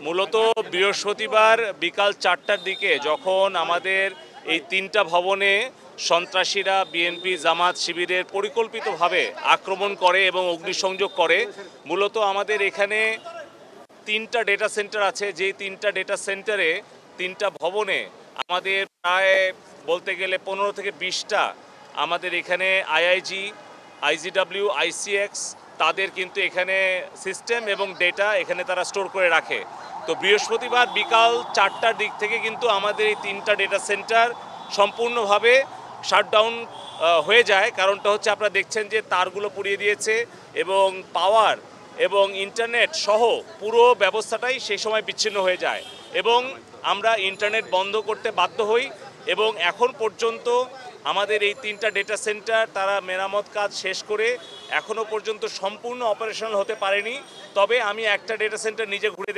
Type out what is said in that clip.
মূলত বৃহস্পতিবার বিকাল 4টার দিকে যখন আমাদের এই 3টা ভবনে সন্ত্রাসীরা বিএনপি জামাত শিবিরের পরিকল্পিতভাবে আক্রমণ করে এবং অগ্নিসংযোগ করে, মূলত আমাদের এখানে 3টা ডেটা সেন্টার আছে। যেই 3টা ডেটা সেন্টারে 3টা ভবনে আমাদের প্রায় বলতে গেলে 15 থেকে 20টা আমাদের এখানে আইআইজি, আইজিডব্লিউ, আইসিএক্স তাদের কিন্তু এখানে সিস্টেম এবং ডেটা এখানে তারা স্টোর করে রাখে। তো বৃহস্পতিবার বিকাল 4টার দিক থেকে কিন্তু আমাদের এই 3টা ডেটা সেন্টার সম্পূর্ণভাবে শাটডাউন হয়ে যায়। কারণটা হচ্ছে আপনারা দেখছেন যে তারগুলো পুড়িয়ে দিয়েছে এবং পাওয়ার এবং ইন্টারনেট সহ পুরো ব্যবস্থাটাই সেই সময় বিচ্ছিন্ন হয়ে যায় এবং আমরা ইন্টারনেট বন্ধ করতে বাধ্য হই। এবং এখন পর্যন্ত আমাদের এই 3টা ডেটা সেন্টার তারা মেরামত কাজ শেষ করে এখনও পর্যন্ত সম্পূর্ণ অপারেশনাল হতে পারেনি। তবে আমি একটা ডেটা সেন্টার নিজে ঘুরে